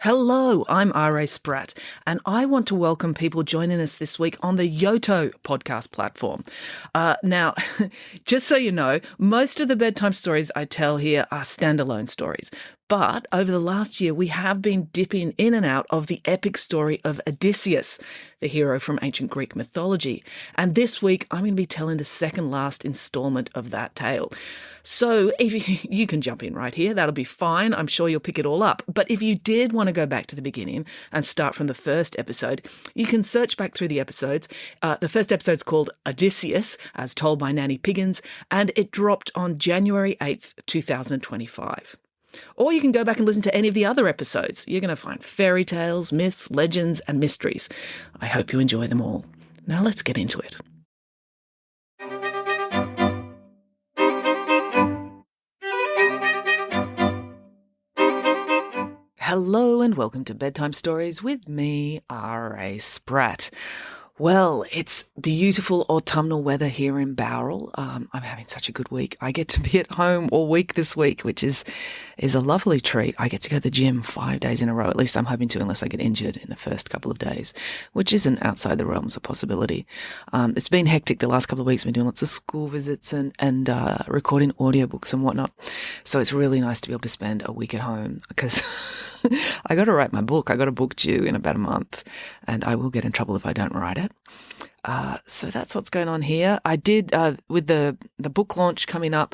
Hello, I'm R.A. Spratt, and I want to welcome people joining us this week on the Yoto podcast platform. Now, just so you know, most of the bedtime stories I tell here are standalone stories. But over the last year, we have been dipping in and out of the epic story of Odysseus, the hero from ancient Greek mythology. And this week, I'm going to be telling the second last installment of that tale. So if you can jump in right here, that'll be fine. I'm sure you'll pick it all up. But if you did want to go back to the beginning and start from the first episode, you can search back through the episodes. The first episode's called Odysseus, as told by Nanny Piggins, and it dropped on January 8th, 2025. Or you can go back and listen to any of the other episodes. You're going to find fairy tales, myths, legends, and mysteries. I hope you enjoy them all. Now let's get into it. Hello and welcome to Bedtime Stories with me, R.A. Spratt. Well, it's beautiful autumnal weather here in Bowral. I'm having such a good week. I get to be at home all week this week, which is a lovely treat. I get to go to the gym 5 days in a row. At least I'm hoping to, unless I get injured in the first couple of days, which isn't outside the realms of possibility. It's been hectic the last couple of weeks. I've been doing lots of school visits and recording audiobooks and whatnot. So it's really nice to be able to spend a week at home because I got to write my book. I got a book due in about a month, and I will get in trouble if I don't write it. So that's what's going on here. I did, with the book launch coming up,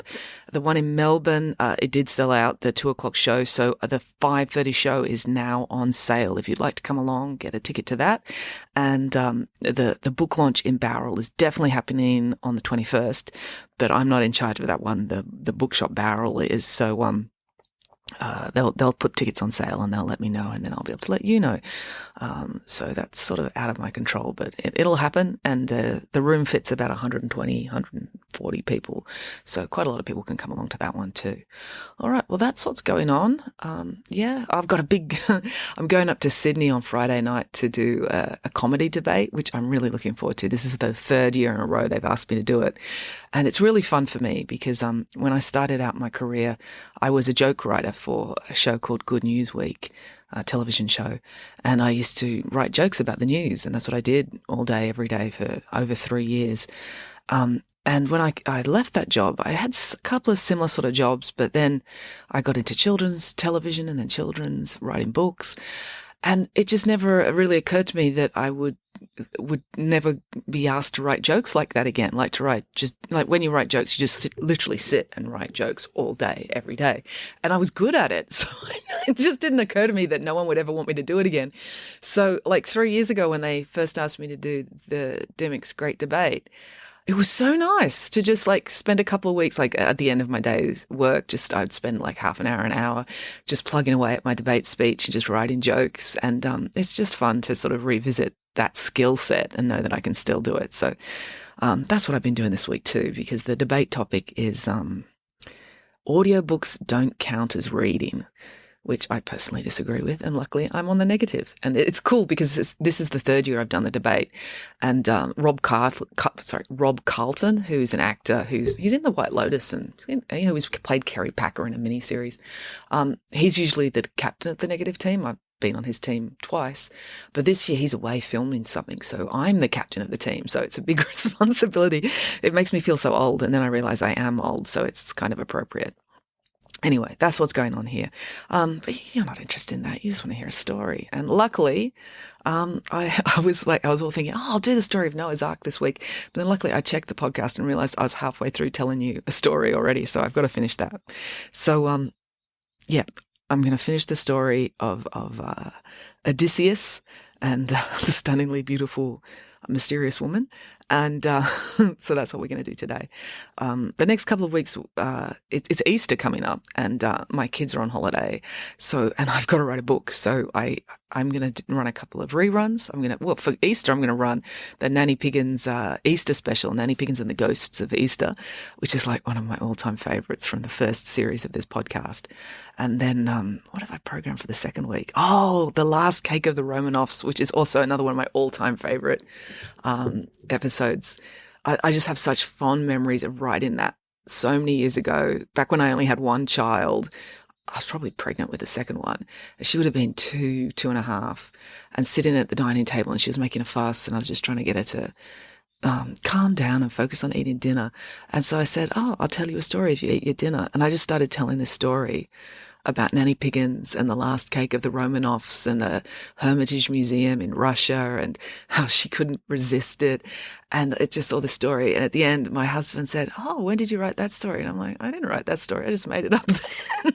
the one in Melbourne, it did sell out, the 2:00 show. So the 5:30 show is now on sale. If you'd like to come along, get a ticket to that. And the book launch in Bowral is definitely happening on the 21st, but I'm not in charge of that one. The bookshop Bowral is, so they'll put tickets on sale and they'll let me know, and then I'll be able to let you know. So that's sort of out of my control, but it'll happen. And the room fits about 120, 140 people. So quite a lot of people can come along to that one too. All right. Well, that's what's going on. I've got I'm going up to Sydney on Friday night to do a comedy debate, which I'm really looking forward to. This is the third year in a row they've asked me to do it. And it's really fun for me because when I started out my career, I was a joke writer for a show called Good News Week, a television show. And I used to write jokes about the news. And that's what I did all day, every day for over 3 years. And when I left that job, I had a couple of similar sort of jobs, but then I got into children's television and then children's writing books. And it just never really occurred to me that I would never be asked to write jokes like that again. Like to write, just like when you write jokes, you just literally sit and write jokes all day, every day. And I was good at it. So it just didn't occur to me that no one would ever want me to do it again. So like 3 years ago when they first asked me to do the Demick's Great Debate, it was so nice to just like spend a couple of weeks, like at the end of my day's work, I'd spend like half an hour, just plugging away at my debate speech and just writing jokes. And it's just fun to sort of revisit that skill set and know that I can still do it. So that's what I've been doing this week too, because the debate topic is audiobooks don't count as reading, which I personally disagree with. And luckily I'm on the negative. And it's cool because this is the third year I've done the debate. And Rob Carlton, who's an actor, he's in The White Lotus and, he's played Kerry Packer in a miniseries. He's usually the captain of the negative team. I've been on his team twice, but this year he's away filming something. So I'm the captain of the team. So it's a big responsibility. It makes me feel so old. And then I realize I am old. So it's kind of appropriate. Anyway, that's what's going on here. But you're not interested in that. You just want to hear a story. And luckily, I was all thinking, I'll do the story of Noah's Ark this week. But then luckily I checked the podcast and realized I was halfway through telling you a story already. So I've got to finish that. So, I'm going to finish the story of Odysseus and the stunningly beautiful, mysterious woman. And so that's what we're going to do today. The next couple of weeks, it's Easter coming up, and my kids are on holiday. And I've got to write a book. So I'm going to run a couple of reruns. For Easter, I'm going to run the Nanny Piggins Easter special, Nanny Piggins and the Ghosts of Easter, which is like one of my all-time favorites from the first series of this podcast. And then what have I programmed for the second week? Oh, The Last Cake of the Romanovs, which is also another one of my all-time favorite episodes. I just have such fond memories of writing that so many years ago, back when I only had one child. I was probably pregnant with the second one. She would have been 2.5, and sitting at the dining table, and she was making a fuss, and I was just trying to get her to calm down and focus on eating dinner. And so I said, "Oh, I'll tell you a story if you eat your dinner." And I just started telling this story about Nanny Piggins and the last cake of the Romanovs and the Hermitage Museum in Russia and how she couldn't resist it. And it just all the story. And at the end, my husband said, "Oh, when did you write that story?" And I'm like, "I didn't write that story. I just made it up then."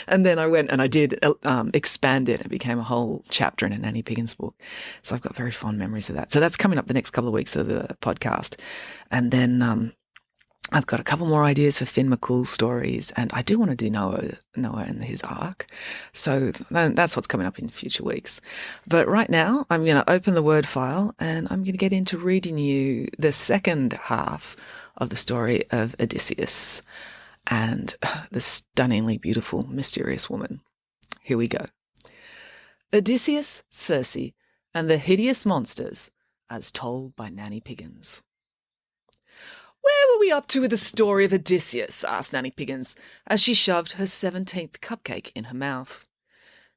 And then I went and I did expand it. It became a whole chapter in a Nanny Piggins book. So I've got very fond memories of that. So that's coming up the next couple of weeks of the podcast. And then I've got a couple more ideas for Finn McCool's stories, and I do want to do Noah and his arc. So that's what's coming up in future weeks. But right now, I'm going to open the Word file, and I'm going to get into reading you the second half of the story of Odysseus and the stunningly beautiful, mysterious woman. Here we go. Odysseus, Circe, and the hideous monsters, as told by Nanny Piggins. "Where were we up to with the story of Odysseus?" asked Nanny Piggins, as she shoved her 17th cupcake in her mouth.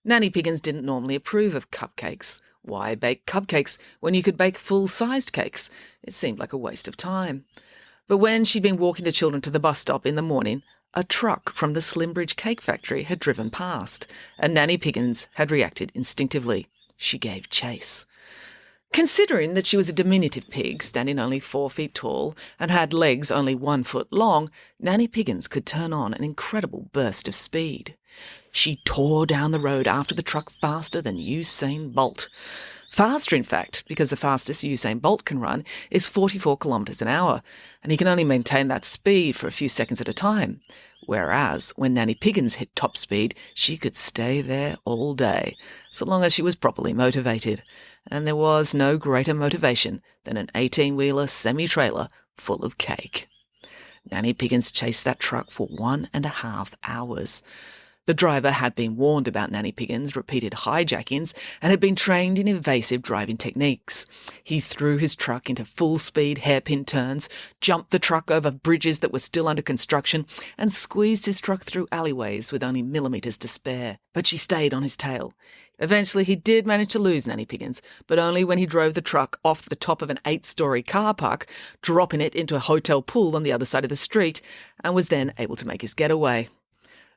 Nanny Piggins didn't normally approve of cupcakes. Why bake cupcakes when you could bake full-sized cakes? It seemed like a waste of time. But when she'd been walking the children to the bus stop in the morning, a truck from the Slimbridge cake factory had driven past, and Nanny Piggins had reacted instinctively. She gave chase. Considering that she was a diminutive pig, standing only 4 feet tall, and had legs only 1 foot long, Nanny Piggins could turn on an incredible burst of speed. She tore down the road after the truck faster than Usain Bolt. Faster, in fact, because the fastest Usain Bolt can run is 44 kilometres an hour, and he can only maintain that speed for a few seconds at a time. Whereas, when Nanny Piggins hit top speed, she could stay there all day, so long as she was properly motivated. And there was no greater motivation than an 18-wheeler semi-trailer full of cake. Nanny Piggins chased that truck for 1.5 hours. The driver had been warned about Nanny Piggins' repeated hijackings and had been trained in evasive driving techniques. He threw his truck into full-speed hairpin turns, jumped the truck over bridges that were still under construction, and squeezed his truck through alleyways with only millimetres to spare. But she stayed on his tail. Eventually, he did manage to lose Nanny Piggins, but only when he drove the truck off the top of an 8-storey car park, dropping it into a hotel pool on the other side of the street, and was then able to make his getaway.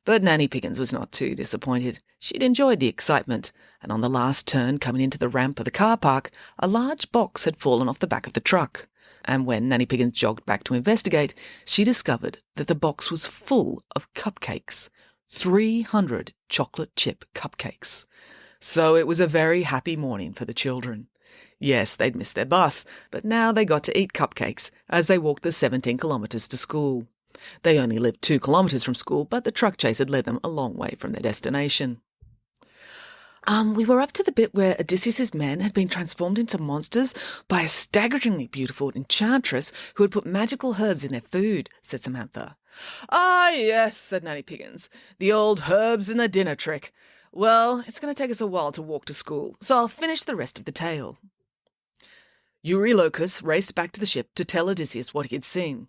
But Nanny Piggins was not too disappointed. She'd enjoyed the excitement, and on the last turn coming into the ramp of the car park, a large box had fallen off the back of the truck. And when Nanny Piggins jogged back to investigate, she discovered that the box was full of cupcakes. 300 chocolate chip cupcakes. So it was a very happy morning for the children. Yes, they'd missed their bus, but now they got to eat cupcakes as they walked the 17 kilometres to school. They only lived 2 kilometres from school, but the truck chase had led them a long way from their destination. We were up to the bit where Odysseus's men had been transformed into monsters by a staggeringly beautiful enchantress who had put magical herbs in their food, said Samantha. "Ah, yes," said Nanny Piggins, "the old herbs in the dinner trick. Well, it's going to take us a while to walk to school, so I'll finish the rest of the tale." Eurylochus raced back to the ship to tell Odysseus what he had seen.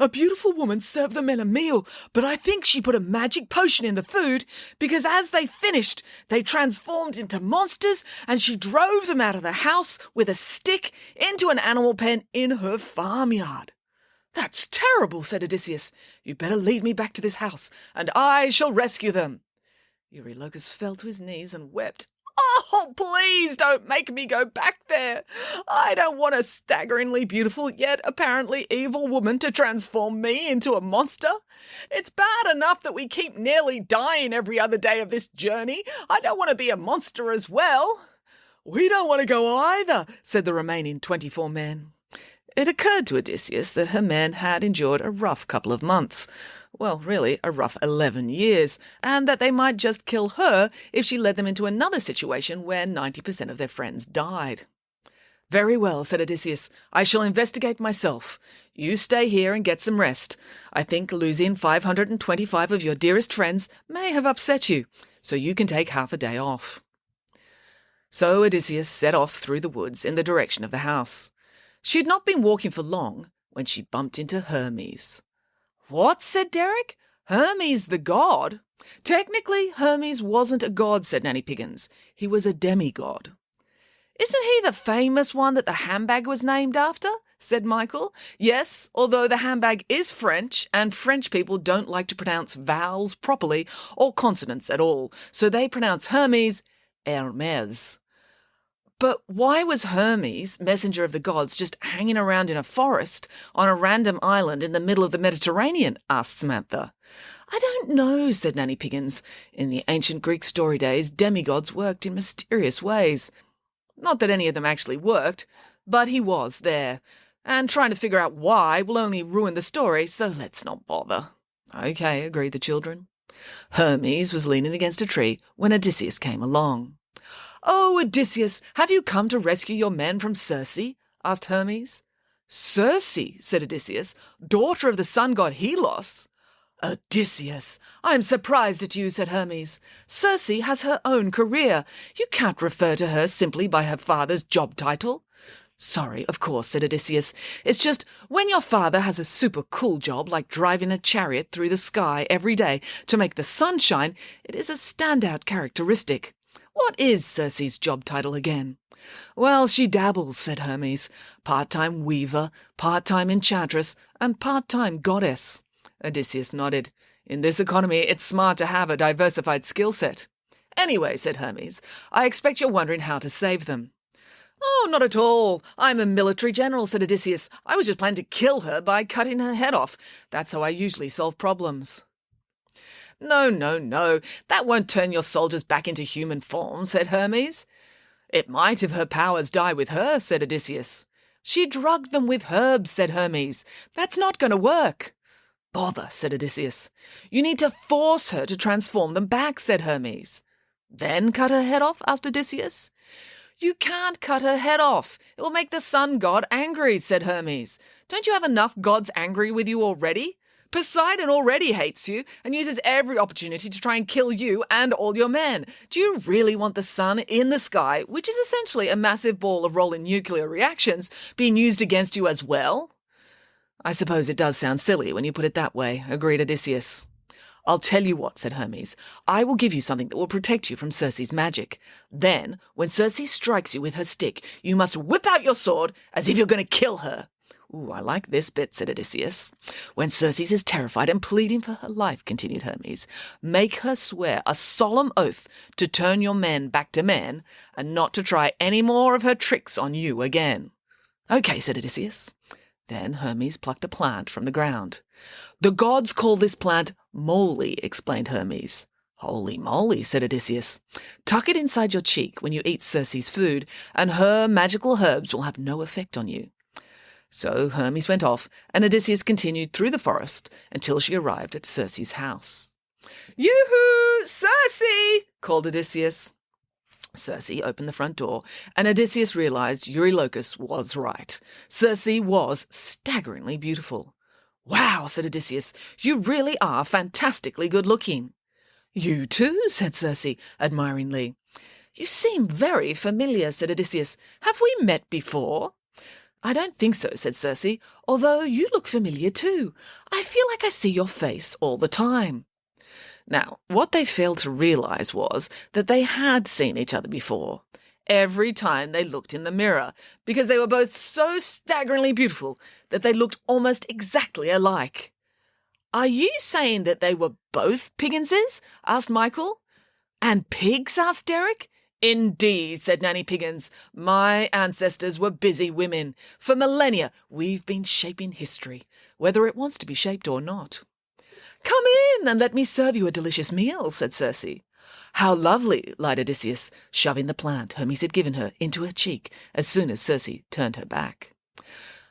"A beautiful woman served the men a meal, but I think she put a magic potion in the food because as they finished, they transformed into monsters and she drove them out of the house with a stick into an animal pen in her farmyard." "That's terrible," said Odysseus. "You better lead me back to this house, and I shall rescue them." Eurylochus fell to his knees and wept. "Oh, please don't make me go back there. I don't want a staggeringly beautiful yet apparently evil woman to transform me into a monster. It's bad enough that we keep nearly dying every other day of this journey. I don't want to be a monster as well." "We don't want to go either," said the remaining 24 men. It occurred to Odysseus that her men had endured a rough couple of months. Well, really, a rough 11 years, and that they might just kill her if she led them into another situation where 90% of their friends died. "Very well," said Odysseus. "I shall investigate myself. You stay here and get some rest. I think losing 525 of your dearest friends may have upset you, so you can take half a day off." So Odysseus set off through the woods in the direction of the house. She had not been walking for long when she bumped into Hermes. "What?" said Derek. Hermes the god? Technically, Hermes wasn't a god, said Nanny Piggins. He was a demigod. Isn't he the famous one that the handbag was named after? Said Michael. Yes, although the handbag is French, and French people don't like to pronounce vowels properly or consonants at all, so they pronounce Hermes Hermes. But why was Hermes, messenger of the gods, just hanging around in a forest on a random island in the middle of the Mediterranean? Asked Samantha. I don't know, said Nanny Piggins. In the ancient Greek story days, demigods worked in mysterious ways. Not that any of them actually worked, but he was there. And trying to figure out why will only ruin the story, so let's not bother. Okay, agreed the children. Hermes was leaning against a tree when Odysseus came along. Oh, Odysseus, have you come to rescue your men from Circe? Asked Hermes. Circe, said Odysseus, daughter of the sun god Helos. Odysseus, I am surprised at you, said Hermes. Circe has her own career. You can't refer to her simply by her father's job title. Sorry, of course, said Odysseus. It's just when your father has a super cool job like driving a chariot through the sky every day to make the sun shine, it is a standout characteristic. What is Circe's job title again? Well, she dabbles, said Hermes. Part-time weaver, part-time enchantress, and part-time goddess. Odysseus nodded. In this economy, it's smart to have a diversified skill set. Anyway, said Hermes, I expect you're wondering how to save them. Oh, not at all. I'm a military general, said Odysseus. I was just planning to kill her by cutting her head off. That's how I usually solve problems. No, that won't turn your soldiers back into human form, said Hermes. It might if her powers die with her, said Odysseus. She drugged them with herbs, said Hermes. That's not going to work. Bother, said Odysseus. You need to force her to transform them back, said Hermes. Then cut her head off, asked Odysseus. You can't cut her head off. It will make the sun god angry, said Hermes. Don't you have enough gods angry with you already? Poseidon already hates you and uses every opportunity to try and kill you and all your men. Do you really want the sun in the sky, which is essentially a massive ball of rolling nuclear reactions, being used against you as well? I suppose it does sound silly when you put it that way, agreed Odysseus. I'll tell you what, said Hermes. I will give you something that will protect you from Circe's magic. Then, when Circe strikes you with her stick, you must whip out your sword as if you're going to kill her. Ooh, I like this bit, said Odysseus. When Circe is terrified and pleading for her life, continued Hermes, make her swear a solemn oath to turn your men back to men and not to try any more of her tricks on you again. Okay, said Odysseus. Then Hermes plucked a plant from the ground. The gods call this plant moly, explained Hermes. Holy moly, said Odysseus. Tuck it inside your cheek when you eat Circe's food, and her magical herbs will have no effect on you. So Hermes went off, and Odysseus continued through the forest until she arrived at Circe's house. Yoo-hoo! Circe! Called Odysseus. Circe opened the front door, and Odysseus realized Eurylochus was right. Circe was staggeringly beautiful. Wow, said Odysseus, you really are fantastically good-looking. You too, said Circe, admiringly. You seem very familiar, said Odysseus. Have we met before? I don't think so, said Circe, although you look familiar too. I feel like I see your face all the time. Now, what they failed to realize was that they had seen each other before, every time they looked in the mirror, because they were both so staggeringly beautiful that they looked almost exactly alike. Are you saying that they were both Pigginses? Asked Michael. And pigs? Asked Derek. Indeed, said Nanny Piggins. My ancestors were busy women. For millennia, we've been shaping history, whether it wants to be shaped or not. Come in and let me serve you a delicious meal, said Circe. How lovely, lied Odysseus, shoving the plant Hermes had given her into her cheek as soon as Circe turned her back.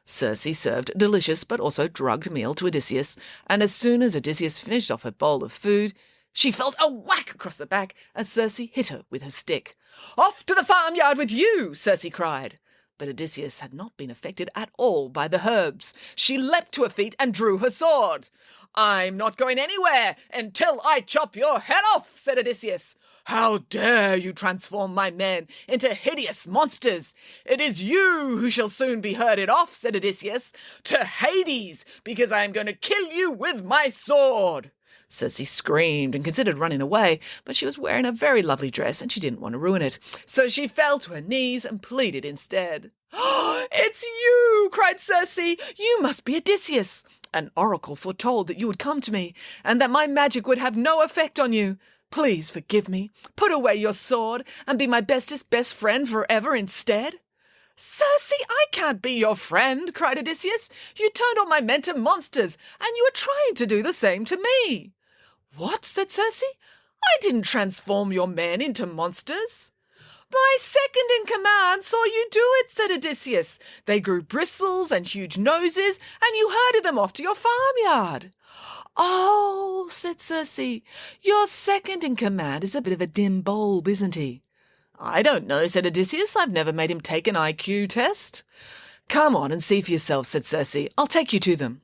Circe served a delicious but also drugged meal to Odysseus, and as soon as Odysseus finished off her bowl of food, she felt a whack across the back as Circe hit her with her stick. Off to the farmyard with you, Circe cried. But Odysseus had not been affected at all by the herbs. She leapt to her feet and drew her sword. I'm not going anywhere until I chop your head off, said Odysseus. How dare you transform my men into hideous monsters? It is you who shall soon be herded off, said Odysseus, to Hades, because I am going to kill you with my sword. Circe screamed and considered running away, but she was wearing a very lovely dress and she didn't want to ruin it. So she fell to her knees and pleaded instead. "Oh, it's you!" cried Circe. "You must be Odysseus. An oracle foretold that you would come to me and that my magic would have no effect on you. Please forgive me. Put away your sword and be my bestest best friend forever instead." "Circe, I can't be your friend," cried Odysseus. "You turned all my men to monsters, and you are trying to do the same to me." "What?" said Circe. "I didn't transform your men into monsters." "My second in command saw you do it," said Odysseus. "They grew bristles and huge noses, and you herded them off to your farmyard." "Oh," said Circe, "your second in command is a bit of a dim bulb, isn't he?" "I don't know," said Odysseus. "I've never made him take an IQ test." "Come on and see for yourself," said Circe. "I'll take you to them."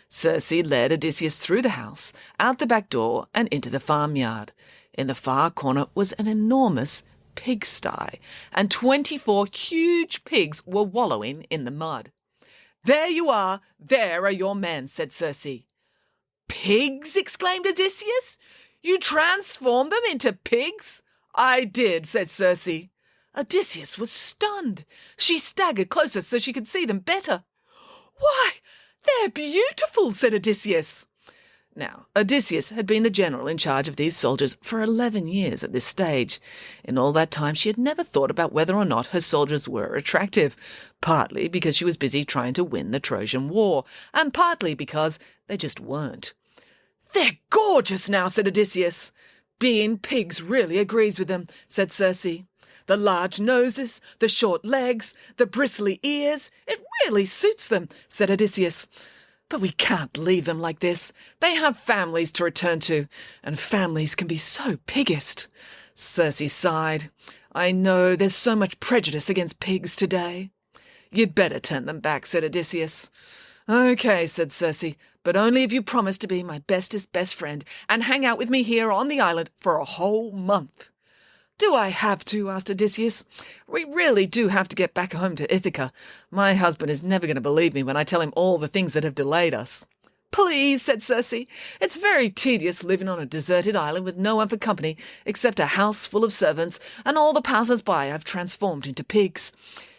Circe led Odysseus through the house, out the back door, and into the farmyard. In the far corner was an enormous pigsty, and 24 huge pigs were wallowing in the mud. "There you are. There are your men," said Circe. "Pigs?" exclaimed Odysseus. "You transformed them into pigs?" "I did," said Circe. Odysseus was stunned. She staggered closer so she could see them better. "Why, they're beautiful," said Odysseus. Now, Odysseus had been the general in charge of these soldiers for 11 years at this stage. In all that time, she had never thought about whether or not her soldiers were attractive, partly because she was busy trying to win the Trojan War, and partly because they just weren't. "They're gorgeous now," said Odysseus. "Being pigs really agrees with them," said Circe. "The large noses, the short legs, the bristly ears, it really suits them," said Odysseus. "But we can't leave them like this. They have families to return to, and families can be so piggiest." Circe sighed. "I know there's so much prejudice against pigs today." "You'd better turn them back," said Odysseus. "Okay," said Circe, "but only if you promise to be my bestest best friend and hang out with me here on the island for a whole month." "Do I have to?" asked Odysseus. "We really do have to get back home to Ithaca. My husband is never going to believe me when I tell him all the things that have delayed us." "Please," said Circe. "It's very tedious living on a deserted island with no one for company except a house full of servants and all the passers-by I've transformed into pigs.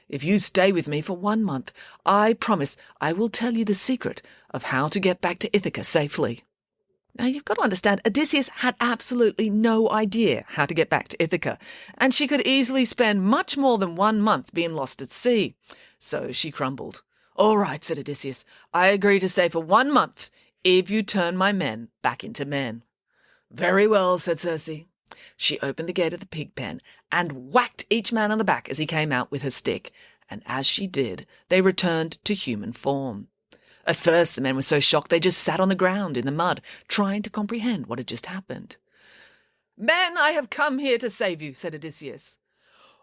If you stay with me for 1 month, I promise I will tell you the secret of how to get back to Ithaca safely." Now, you've got to understand, Odysseus had absolutely no idea how to get back to Ithaca, and she could easily spend much more than 1 month being lost at sea. So she crumbled. "All right," said Odysseus, "I agree to stay for 1 month if you turn my men back into men." "Very well," said Circe. She opened the gate of the pig pen and whacked each man on the back as he came out with her stick, and as she did, they returned to human form. At first, the men were so shocked they just sat on the ground in the mud, trying to comprehend what had just happened. "Men, I have come here to save you," said Odysseus.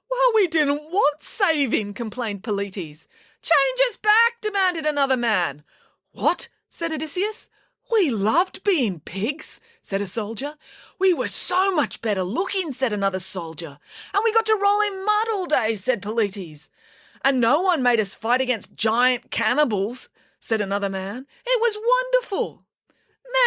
"Well, we didn't want saving," complained Polites. "Change us back," demanded another man. "What?" said Odysseus. "We loved being pigs," said a soldier. "We were so much better looking," said another soldier. "And we got to roll in mud all day," said Polites. "And no one made us fight against giant cannibals," said another man. "It was wonderful."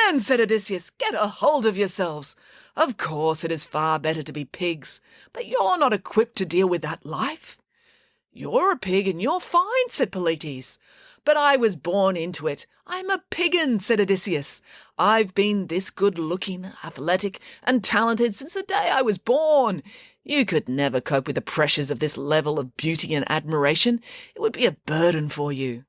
"Men," said Odysseus, "get a hold of yourselves. Of course it is far better to be pigs, but you're not equipped to deal with that life." "You're a pig and you're fine," said Polites. "But I was born into it. I'm a Piggins," said Odysseus. "I've been this good-looking, athletic, and talented since the day I was born. You could never cope with the pressures of this level of beauty and admiration. It would be a burden for you."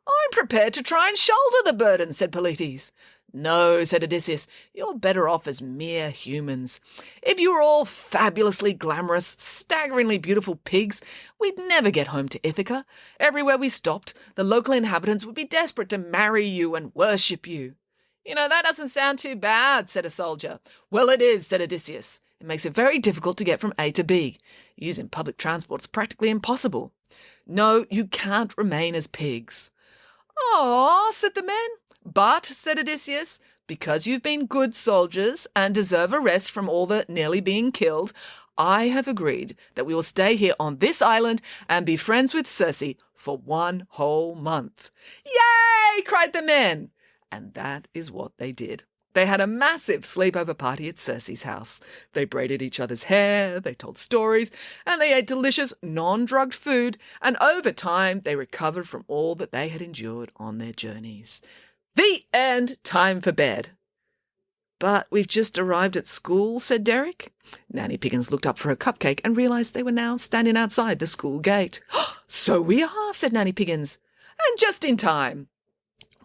"I'm prepared to try and shoulder the burden," said Polites. "No," said Odysseus, "you're better off as mere humans. If you were all fabulously glamorous, staggeringly beautiful pigs, we'd never get home to Ithaca. Everywhere we stopped, the local inhabitants would be desperate to marry you and worship you." "You know, that doesn't sound too bad," said a soldier. "Well, it is," said Odysseus. "It makes it very difficult to get from A to B. Using public transport's practically impossible. No, you can't remain as pigs." "Aw," said the men. "But," said Odysseus, "because you've been good soldiers and deserve a rest from all the nearly being killed, I have agreed that we will stay here on this island and be friends with Circe for 1 whole month." "Yay!" cried the men. And that is what they did. They had a massive sleepover party at Circe's house. They braided each other's hair, they told stories, and they ate delicious, non-drugged food, and over time they recovered from all that they had endured on their journeys. The end. Time for bed. But we've just arrived at school, said Derek. Nanny Piggins looked up for her cupcake and realised they were now standing outside the school gate. So we are, said Nanny Piggins, and just in time.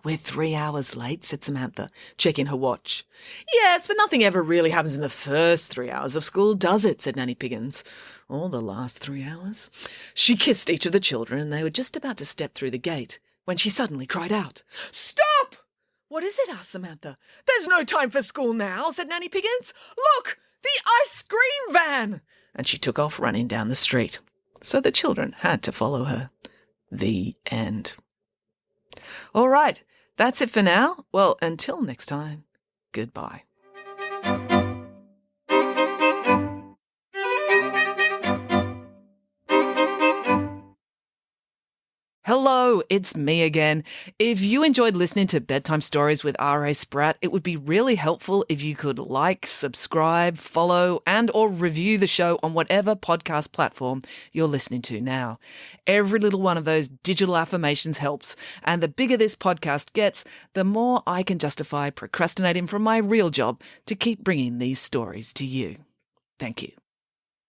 We're 3 hours late, said Samantha, checking her watch. Yes, but nothing ever really happens in the first 3 hours of school, does it, said Nanny Piggins. Or the last 3 hours. She kissed each of the children and they were just about to step through the gate when she suddenly cried out, "Stop!" "What is it?" asked Samantha. "There's no time for school now," said Nanny Piggins. "Look, the ice cream van!" And she took off running down the street. So the children had to follow her. The end. All right, that's it for now. Well, until next time, goodbye. Hello, it's me again. If you enjoyed listening to Bedtime Stories with R.A. Spratt, it would be really helpful if you could like, subscribe, follow, and or review the show on whatever podcast platform you're listening to now. Every little one of those digital affirmations helps, and the bigger this podcast gets, the more I can justify procrastinating from my real job to keep bringing these stories to you. Thank you.